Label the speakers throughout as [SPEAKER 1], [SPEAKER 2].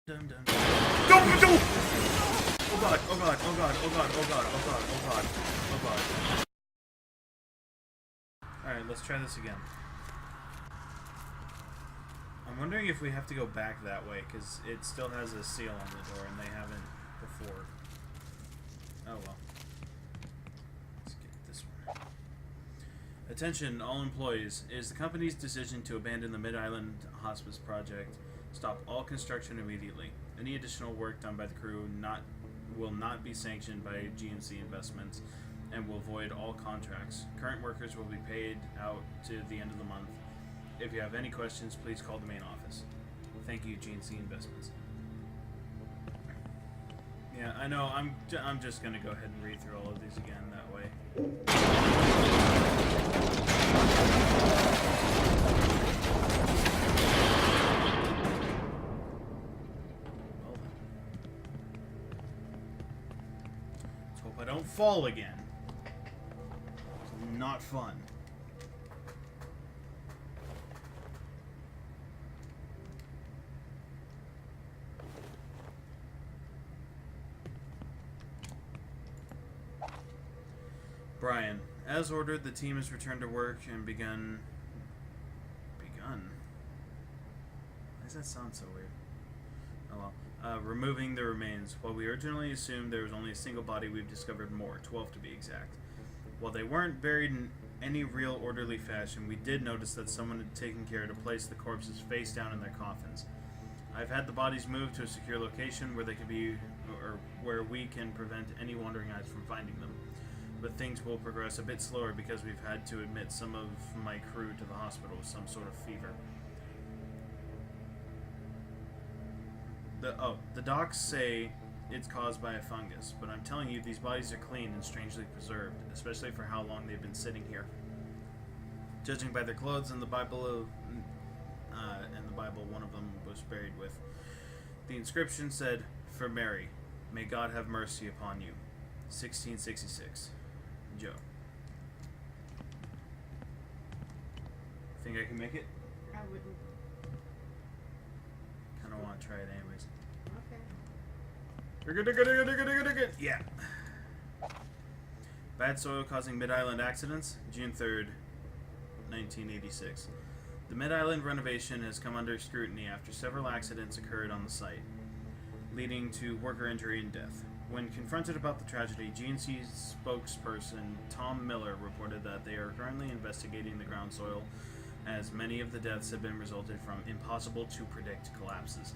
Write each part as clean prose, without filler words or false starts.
[SPEAKER 1] Dun, dun. Go! Oh god, oh god, oh god, oh god, oh god, oh god, oh god, oh god. Alright, let's try this again. I'm wondering if we have to go back that way, because it still has a seal on the door, and they haven't before. Oh well. Let's get this one. Attention, all employees. It is the company's decision to abandon the Mid-Island Hospice project. Stop all construction immediately. Any additional work done by the crew will not be sanctioned by GNC Investments and will void all contracts. Current workers will be paid out to the end of the month. If you have any questions, please call the main office. Thank you, GNC Investments. Yeah, I know. I'm just gonna go ahead and read through all of these again that way. I don't fall again. It's not fun. Brian, as ordered, the team has returned to work and begun. Why does that sound so weird? Oh well. Removing the remains. While we originally assumed there was only a single body, we've discovered more, 12 to be exact. While they weren't buried in any real orderly fashion, we did notice that someone had taken care to place the corpses face down in their coffins. I've had the bodies moved to a secure location where they could be, or where we can prevent any wandering eyes from finding them. But things will progress a bit slower because we've had to admit some of my crew to the hospital with some sort of fever. The docs say it's caused by a fungus, but I'm telling you, these bodies are clean and strangely preserved, especially for how long they've been sitting here. Judging by their clothes and the Bible, one of them was buried with. The inscription said, "For Mary, may God have mercy upon you." 1666. Joe. Think I can make it?
[SPEAKER 2] I wouldn't.
[SPEAKER 1] Kind of want to try it anyways.
[SPEAKER 2] Okay.
[SPEAKER 1] Yeah. Bad soil causing Mid-Island accidents, June 3rd, 1986. The Mid-Island renovation has come under scrutiny after several accidents occurred on the site, leading to worker injury and death. When confronted about the tragedy, GNC's spokesperson Tom Miller reported that they are currently investigating the ground soil, as many of the deaths have been resulted from impossible to predict collapses.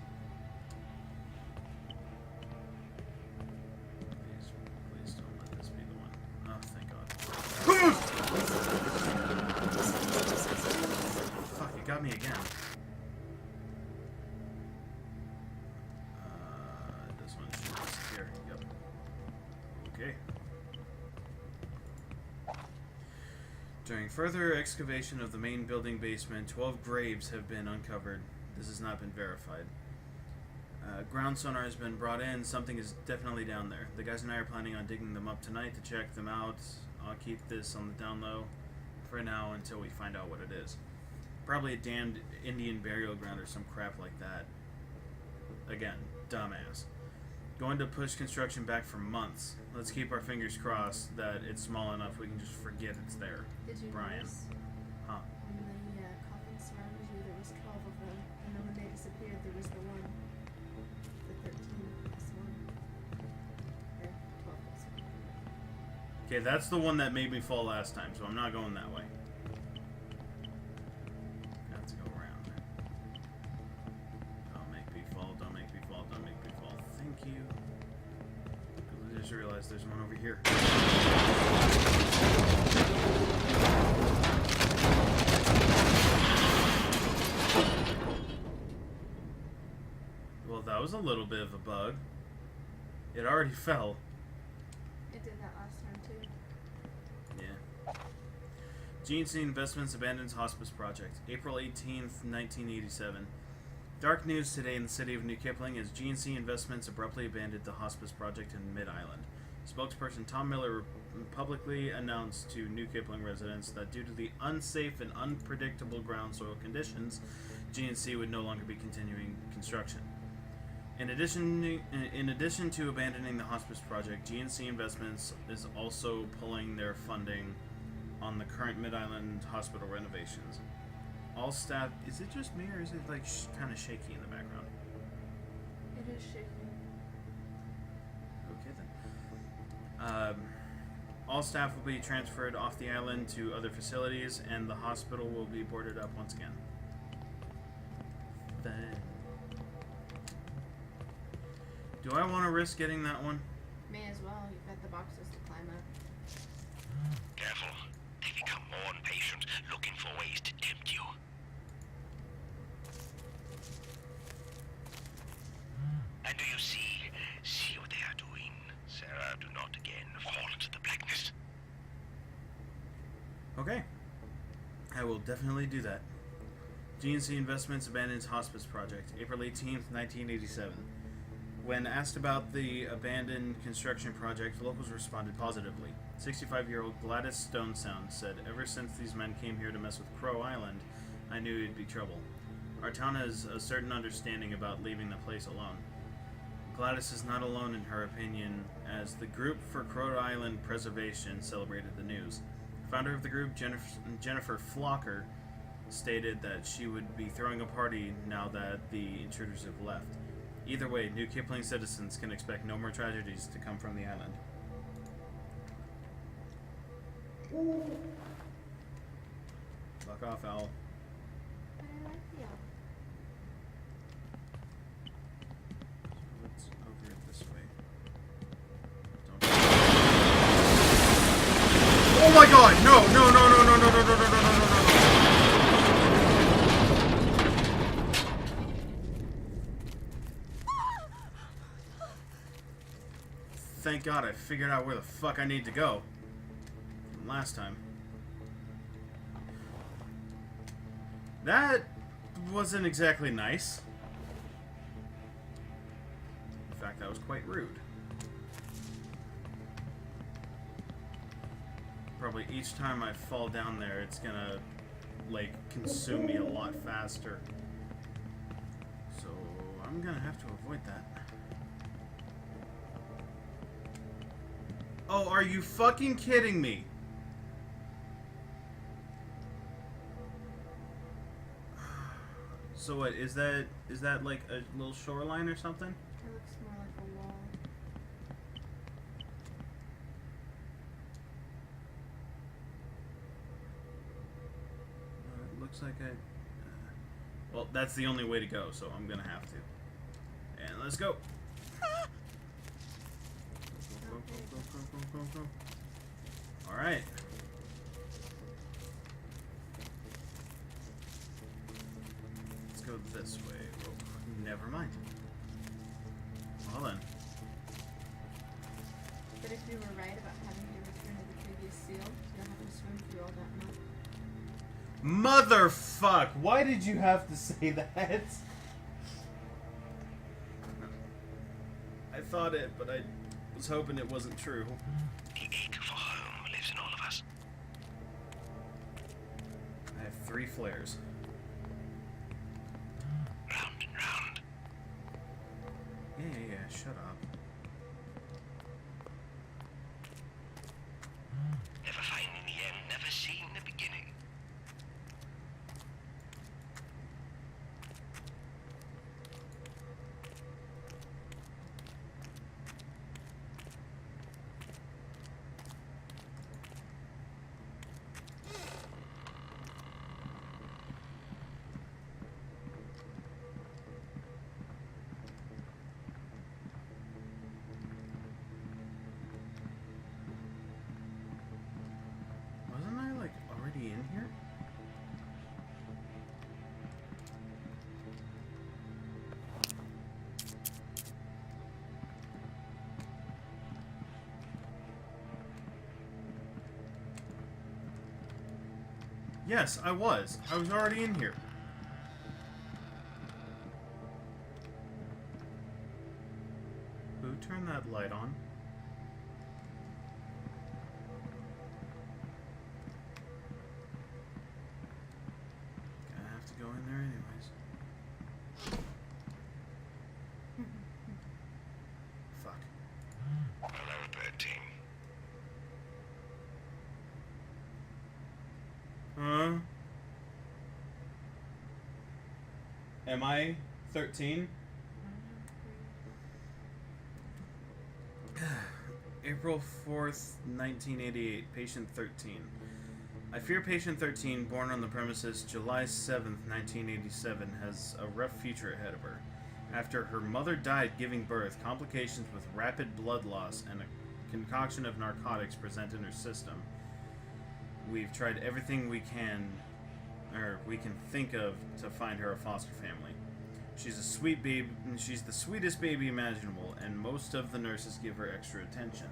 [SPEAKER 1] Please don't let this be the one. Oh, thank God. Fuck, it got me again. This one should disappear. Yep. Okay. During further excavation of the main building basement, 12 graves have been uncovered. This has not been verified. Ground sonar has been brought in. Something is definitely down there. The guys and I are planning on digging them up tonight to check them out. I'll keep this on the down low for now until we find out what it is. Probably a damned Indian burial ground or some crap like that. Again, dumbass. Going to push construction back for months. Let's keep our fingers crossed that it's small enough we can just forget it's there.
[SPEAKER 2] Did you
[SPEAKER 1] Brian.
[SPEAKER 2] notice
[SPEAKER 1] Huh.
[SPEAKER 2] when the coffin surrounded you, there was 12 of them, and then when they disappeared, there was the 13 plus 1. Or 12 plus 1.
[SPEAKER 1] Okay, that's the one that made me fall last time, so I'm not going that way. Let's go around. Don't make me fall, don't make me fall, don't make me fall. Thank you. I just realized there's one over here. Well, that was a little bit of a bug. It already fell.
[SPEAKER 2] It did that last time too.
[SPEAKER 1] Yeah. GNC Investments abandons hospice project. April 18th, 1987. Dark news today in the city of New Kipling as GNC Investments abruptly abandoned the hospice project in Mid-Island. Spokesperson Tom Miller publicly announced to New Kipling residents that due to the unsafe and unpredictable ground soil conditions, GNC would no longer be continuing construction. In addition to abandoning the hospice project, GNC Investments is also pulling their funding on the current Mid-Island hospital renovations. All staff... Is it just me, or is it, like, kind of shaky in the background?
[SPEAKER 2] It is shaky.
[SPEAKER 1] Okay, then. All staff will be transferred off the island to other facilities, and the hospital will be boarded up once again. Then... Do I want to risk getting that one?
[SPEAKER 2] May as well. You've got the boxes to climb up.
[SPEAKER 3] Careful. They become more impatient, looking for ways to tempt you. And do you see? See what they are doing. Sarah, do not again fall into the blackness.
[SPEAKER 1] Okay. I will definitely do that. GNC Investments abandons hospice project, April 18th, 1987. When asked about the abandoned construction project, locals responded positively. 65-year-old Gladys Stonesound said, "Ever since these men came here to mess with Crow Island, I knew it'd be trouble. Our town has a certain understanding about leaving the place alone." Gladys is not alone in her opinion, as the Group for Crow Island Preservation celebrated the news. Founder of the group, Jennifer Flocker, stated that she would be throwing a party now that the intruders have left. Either way, New Kipling citizens can expect no more tragedies to come from the island. Fuck off, owl.
[SPEAKER 2] But I like the owl.
[SPEAKER 1] Let's over it this way. Oh my god! No! No! No! No! No! No! No! No! No! No! No! No! No! Thank God I figured out where the fuck I need to go from last time. That wasn't exactly nice. In fact, that was quite rude. Probably each time I fall down there, it's gonna, like, consume me a lot faster. So, I'm gonna have to avoid that. Oh, are you fucking kidding me? So what, is that like a little shoreline or something?
[SPEAKER 2] It looks more like a wall.
[SPEAKER 1] It looks like I... well, that's the only way to go, so I'm gonna have to. And let's go! Go. Alright. Let's go this way. Oh, never mind. Well then.
[SPEAKER 2] But if we were right about having to return to the previous seal, you'll have to swim through all that mud.
[SPEAKER 1] Motherfuck! Why did you have to say that? I thought it, but I was hoping it wasn't true.
[SPEAKER 3] The ache for home lives in all of us.
[SPEAKER 1] I have 3 flares.
[SPEAKER 3] Round and round.
[SPEAKER 1] Yeah, shut up.
[SPEAKER 3] Never finding the end, never seeing the beginning.
[SPEAKER 1] Wasn't I, like, already in here? Yes, I was. I was already in here. Who turned that light on? Gonna have to go in there anyways. Am I 13? April 4th, 1988. Patient 13. I fear patient 13, born on the premises July 7th, 1987, has a rough future ahead of her. After her mother died giving birth, complications with rapid blood loss and a concoction of narcotics present in her system. We've tried everything we can think of to find her a foster family. She's a sweet baby. She's the sweetest baby imaginable, and most of the nurses give her extra attention.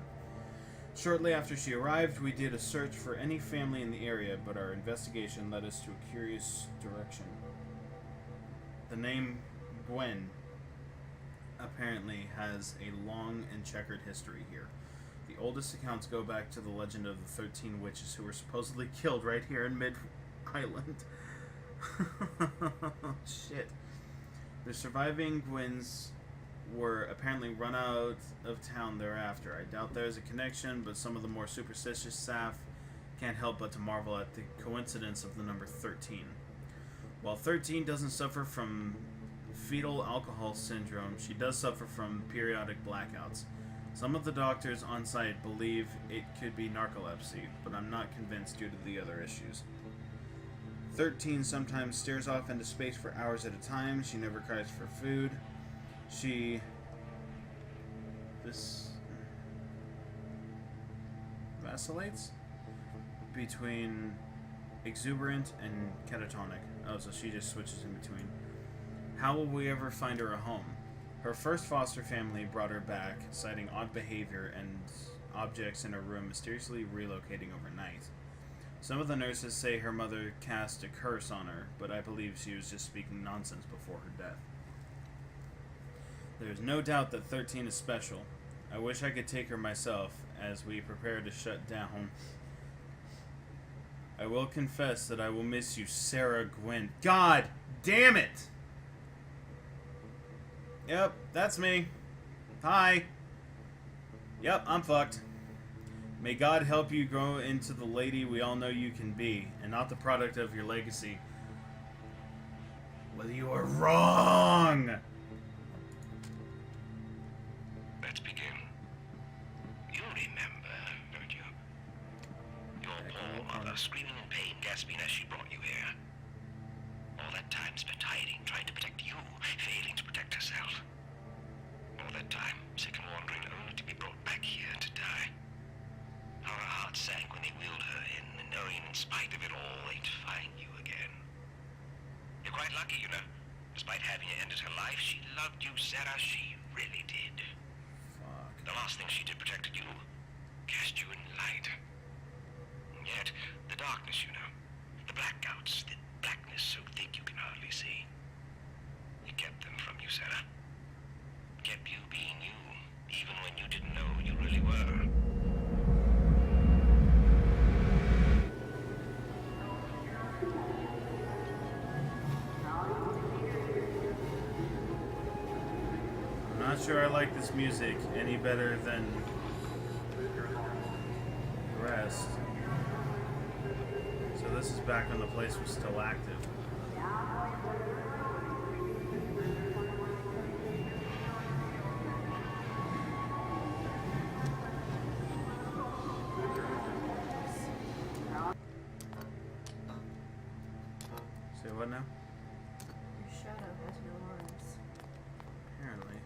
[SPEAKER 1] Shortly after she arrived, we did a search for any family in the area, but our investigation led us to a curious direction. The name Gwen apparently has a long and checkered history here. The oldest accounts go back to the legend of the 13 witches who were supposedly killed right here in Mid-Island. Shit. The surviving Gwens were apparently run out of town thereafter. I doubt there is a connection, but some of the more superstitious staff can't help but to marvel at the coincidence of the number 13. While 13 doesn't suffer from fetal alcohol syndrome, she does suffer from periodic blackouts. Some of the doctors on site believe it could be narcolepsy, but I'm not convinced due to the other issues. 13 sometimes stares off into space for hours at a time. She never cries for food. This vacillates between exuberant and catatonic. Oh, so she just switches in between. How will we ever find her a home? Her first foster family brought her back, citing odd behavior and objects in her room mysteriously relocating overnight. Some of the nurses say her mother cast a curse on her, but I believe she was just speaking nonsense before her death. There is no doubt that 13 is special. I wish I could take her myself as we prepare to shut down. I will confess that I will miss you, Sarah Gwynn. God damn it! Yep, that's me. Hi. Yep, I'm fucked. May God help you grow into the lady we all know you can be, and not the product of your legacy. Well, you are wrong!
[SPEAKER 3] Let's begin. You remember, don't you? Your poor mother screaming in pain, gasping as she brought you here. All that time spent hiding, trying to protect you, failing to protect herself. All that time, sick and wandering, only to be brought back here to die. How her heart sank when they wheeled her in, knowing in spite of it all, they'd find you again. You're quite lucky, you know. Despite having ended her life, she loved you, Sarah. She really did.
[SPEAKER 1] Fuck.
[SPEAKER 3] The last thing she did protected you, cast you in light. And yet, the darkness, you know, the blackouts, the blackness so thick you can hardly see. It kept them from you, Sarah. Kept you being you, even when you didn't know who you really were.
[SPEAKER 1] I'm not sure I like this music any better than the rest. So this is back when the place was still active. Say what now?
[SPEAKER 2] Your shadow has no arms.
[SPEAKER 1] Apparently.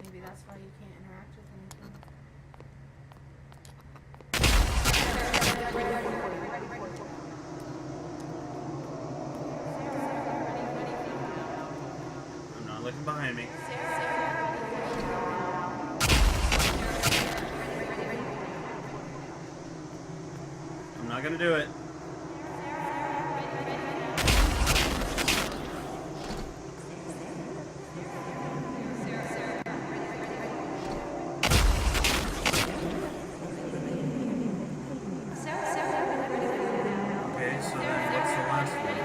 [SPEAKER 2] Maybe that's why you can't interact with anything.
[SPEAKER 1] I'm not looking behind me. I'm not gonna do it. Okay, so then what's the last one?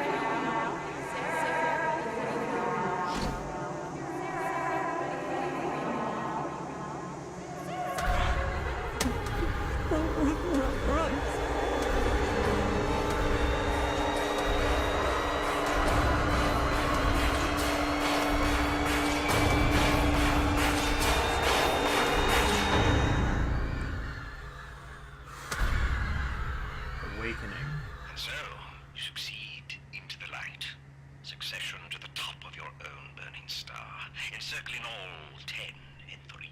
[SPEAKER 3] encircling all 10 in 3.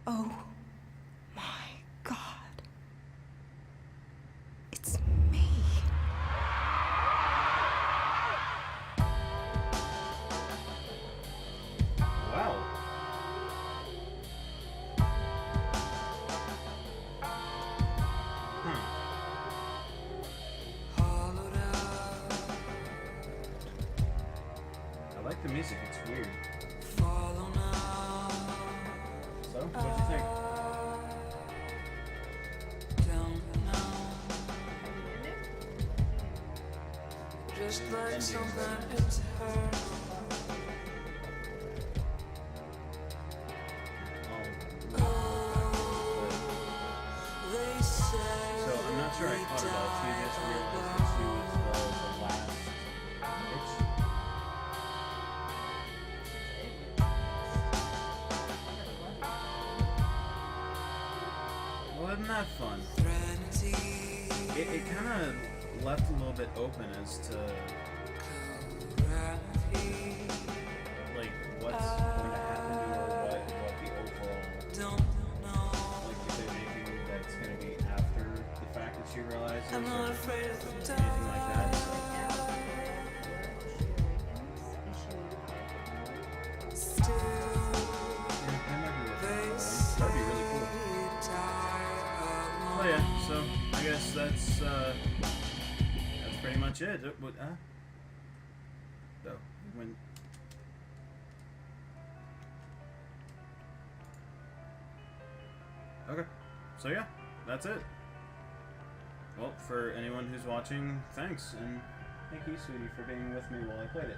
[SPEAKER 4] Oh my God. It's me.
[SPEAKER 1] Wow. I like the music, it's weird. So, what'd you think?
[SPEAKER 5] Just like
[SPEAKER 1] Ending.
[SPEAKER 5] somebody's hurt. They say
[SPEAKER 1] So, I'm not sure I caught it all. She just realized that she was the last bitch. Well, isn't that fun? It kind of left a little bit open as to like what's going to happen to her, what the overall like if they're making that's going to be after the fact that she realizes
[SPEAKER 5] I'm
[SPEAKER 1] or
[SPEAKER 5] not afraid of the
[SPEAKER 1] anything like that.
[SPEAKER 5] Still,
[SPEAKER 1] Yeah, that might be worth it. That'd be really cool. Oh yeah, so I guess that's pretty much it. No, when. Okay, so yeah, that's it. Well, for anyone who's watching, thanks, and thank you, sweetie, for being with me while I played it.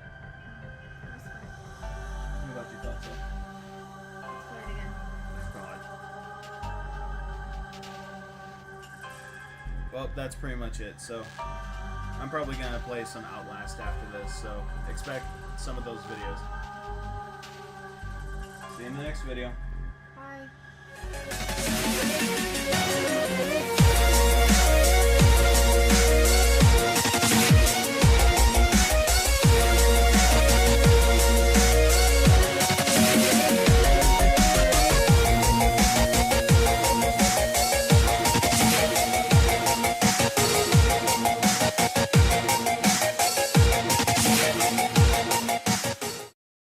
[SPEAKER 1] What about your thoughts, though?
[SPEAKER 2] Let's play it again.
[SPEAKER 1] Well, that's pretty much it. So, I'm probably gonna play some Outlast after this. So, expect some of those videos. See you in the next video.
[SPEAKER 2] Bye.